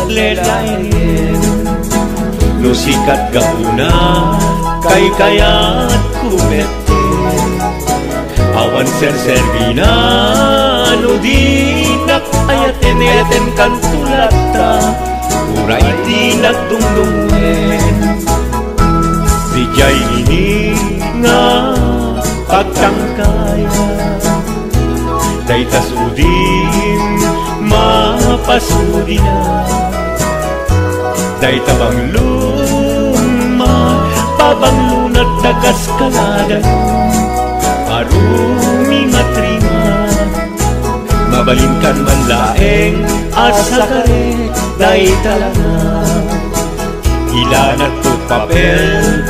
lelayen no sikat gauna kay kayat kumete awan ser-servina no dinak ayaten kan tulata uray di nagdungdungen di jay ini nga pagtangkaya day tasudin mapasudi na day tabang luma pabang lunat nagaskaladan arumi matrima mabalinkan man laeng asa kare day talaga ilanat to papel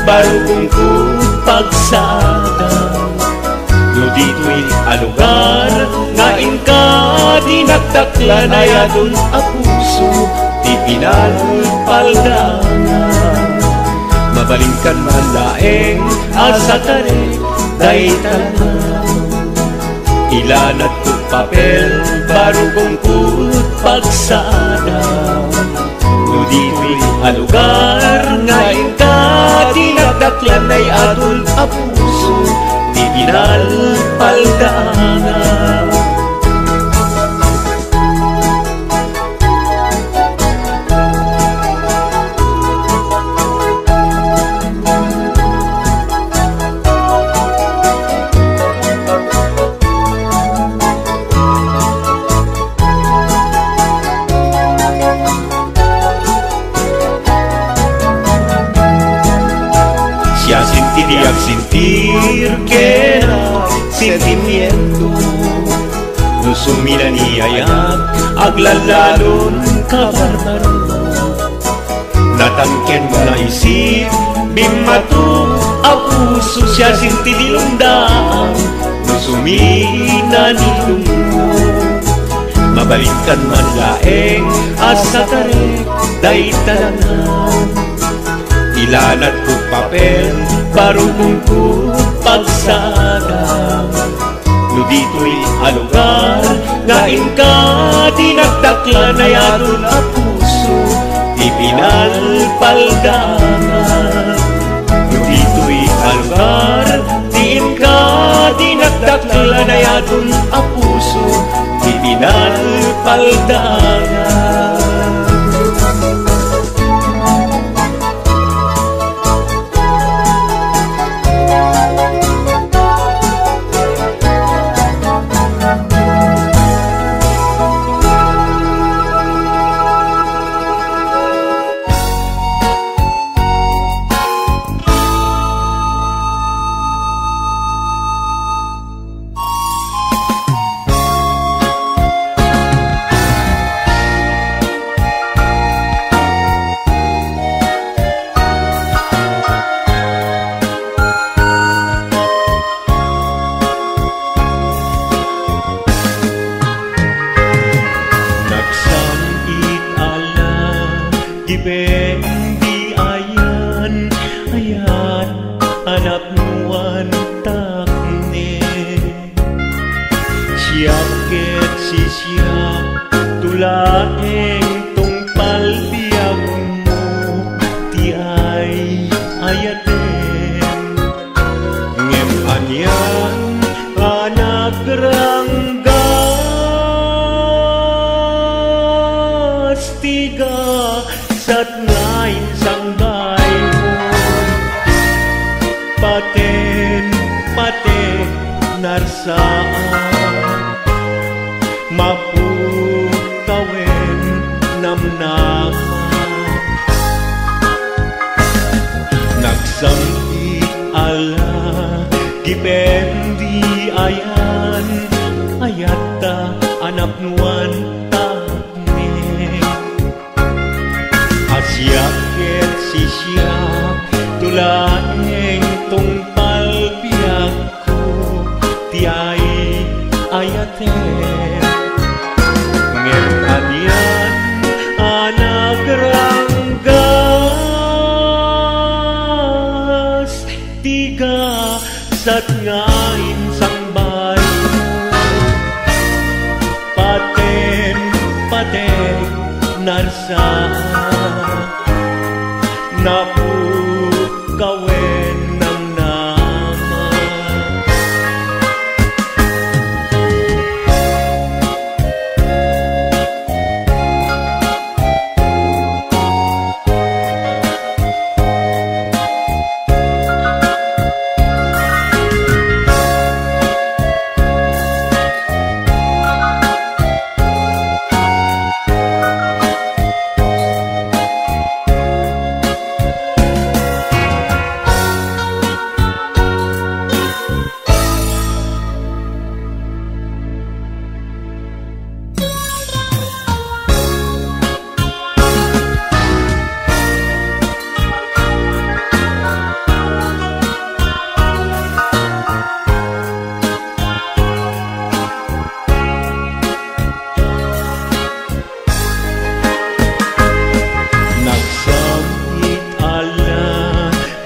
baru kungkut pagsada no dito'y alugar ngain ka dinagdaklan ay adun a puso di pinalpaldangan mabalingkan man laeng asa kare day talaga ilanat to papel baru kungkut pagsada no dito'y alugar ngain ka dinagdaklan ay adun a puso di pinalpaldangan siya sentiría sentir que era sentimiento no sumira ni ayak aglalalon kabarbaro natangken mo na isip bimatu apuso siya sintidilundaan no sumina ni lumo mabalinkan man laeng asa karek day talangan ilanat ko papel baru kungkut pagsada no dito'y alugar ngain ka dinagdaklan ay adun a puso di pinalpaldangan no dito'y alugar diin ka dinagdaklan ay adun a puso di pinalpaldangan Dibendi ayan, ayan, anak nuan takne siap ket si siap tulaeng tungpal biag mo ti ay ayaten ngem anyan anak ranggas tiga sat ngain sanggay mo paten narsaan mapukawen namnaman nagsamit ala dipendi ayan ayata anak nuan siyaket si siyak tulaeng tungpal biag ko tiay ayaten ngem anyan anak ranggas tiga narsa napu kawen ng nama.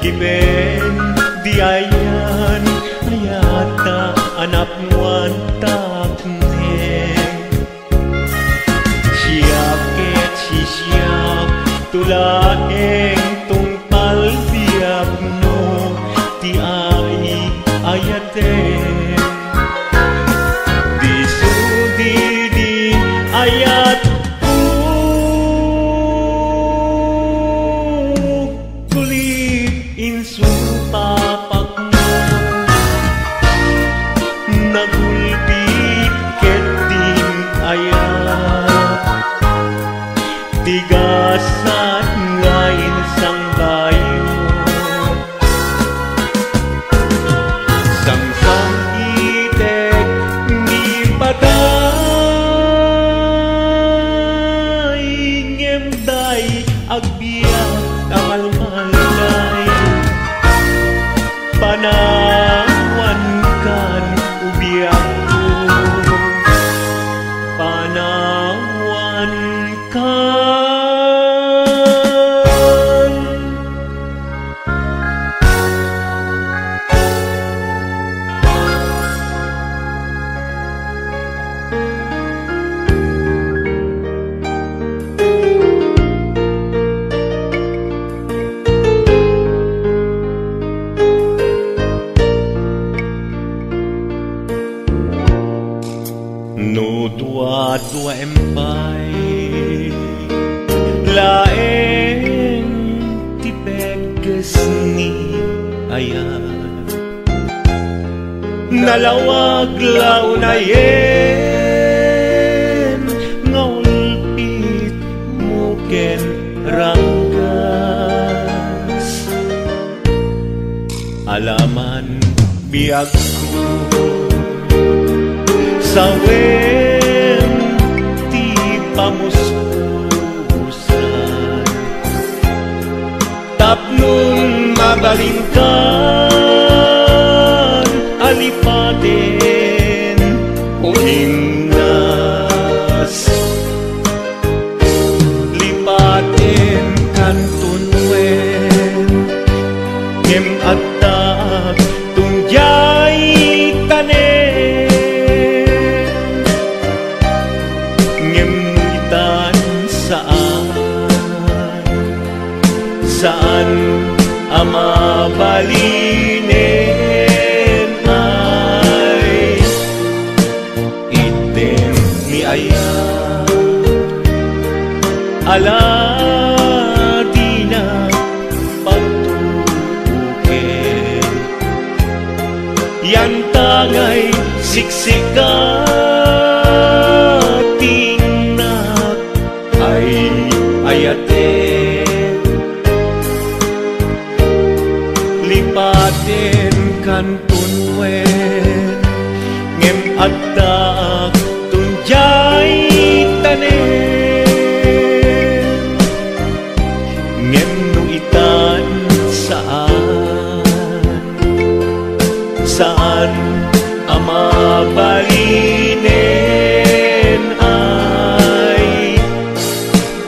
Giben di ayan ayata anak muan takne siap ket siap tulaeng tungpal biap no ti ai ayate di sudi di ayat insu papak mo nagulbit ket din ayat tigasat ngayon sang bayo sang itek ni patay ngemday agbiyak amalmalay panawan kan ubiyak ko panawan kan no dua-dua empay laeng tipeges ni ayat nalawag launayen ngaulpit muken ranggas alaman biag ko sawen ti pamuspusan tapnong mabalingkan alipaden uningnas lipaden kantunwen ngem atap tunjay tanen saan ama balinen ay item ni ayat ala di na pagtubukin yan tangay siksikating nak ay ayate lipaden kantunwen ngem addak tunjay tanen ngem nuitan saan ama balinen ay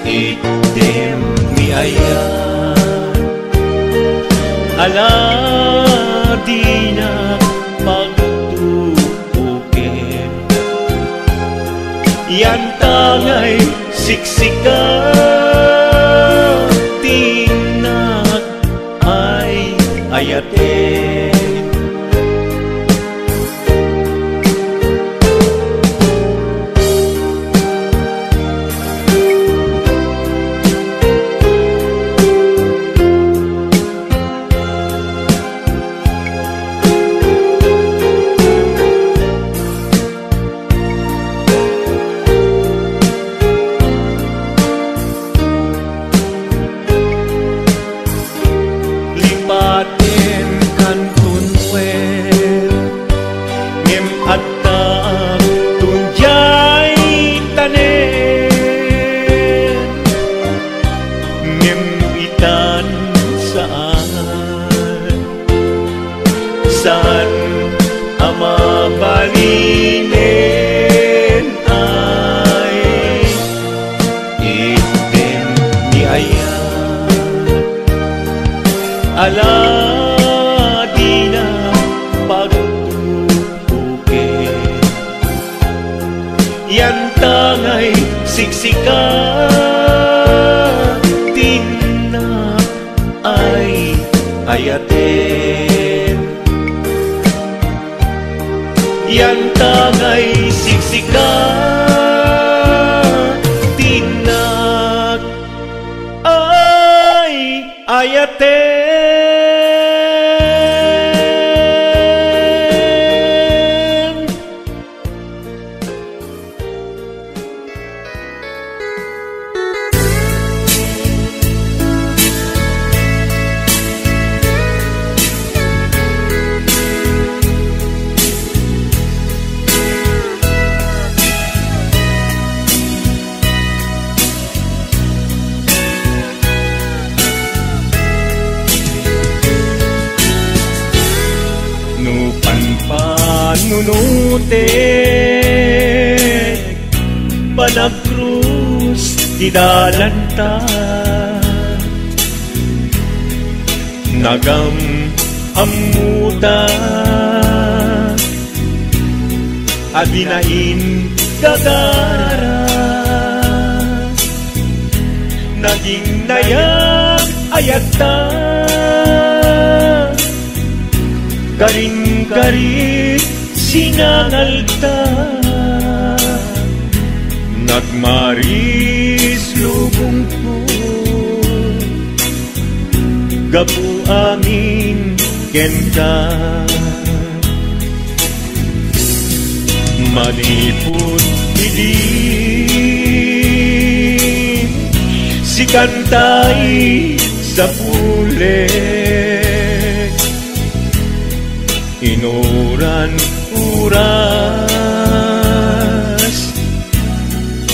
item ni ayat ala di na pagtubukin yan tangay siksikan ayatin. Lipatin kan tunwer ngem atap tunjay tanen ngem itan saan ama balinen ay item ni ayat ala di na pagtupukin yan tangay siksika tinap ay ayatin yan tangay siksika tinap ay ayatin. Nunutek panagkrus di dalanta nagam amuta adinain gagara naging nayak ayata garing-garing sinangalta nagmaris lubong ko gapu amin kenta malipot idin si kantay sa pulet inuran uras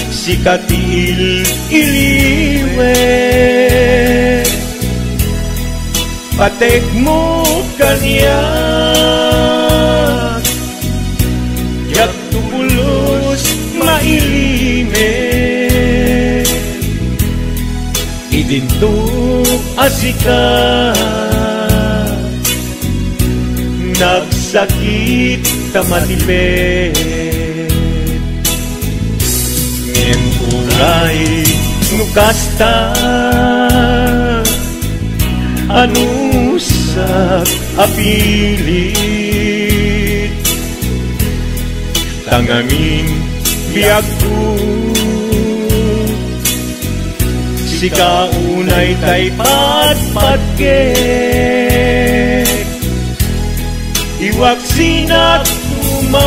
si katil iliwet patek mo kanya yak tubulos mailime idinto asika nagsakit tamatipet ngem uray nukasta anusak apilit tangamin biagku si kaunay tay patpatket iwak sinat tuman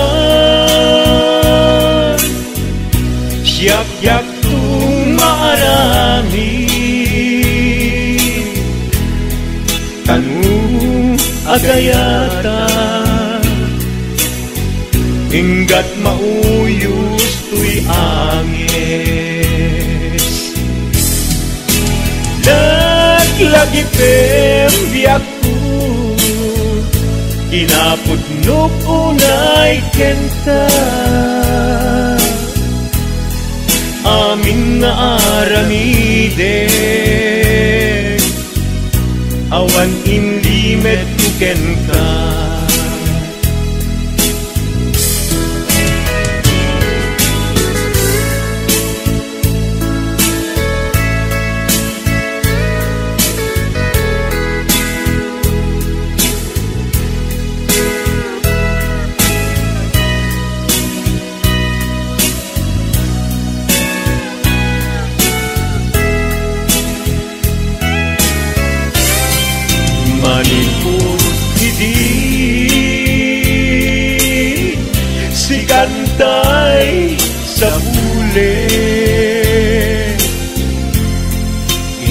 siyak-yak tumarami kanu agayata hinggat mauyos tuy angis lagi pembiakku kinapudnok unay kenta amin na aramiden awan inlimet kenta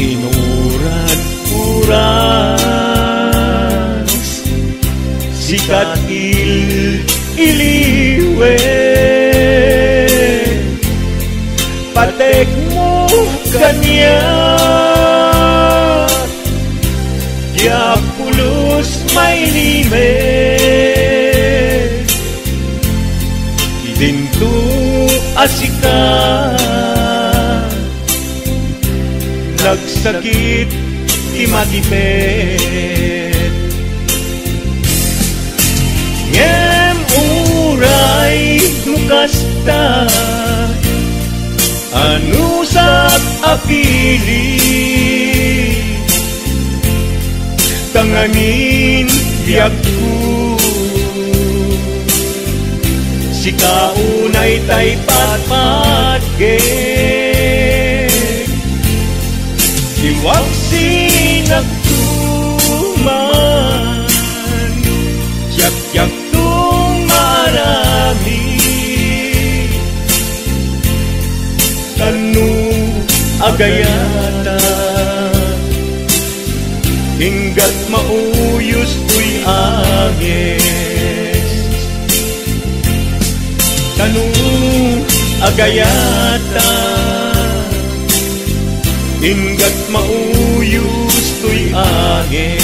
inurat-uras sikat iliwe patek mo kanya ya pulos may lime idinto asika nagsakit imatipet ngem uray nukasta anusap apili tanganin biyagku sikaunay tay patpatgek iwag sinagtuman yak-yak tung marami kanu agayata hinggat mauyos tuy agis kanu agayata hinggat mauyos tuy agis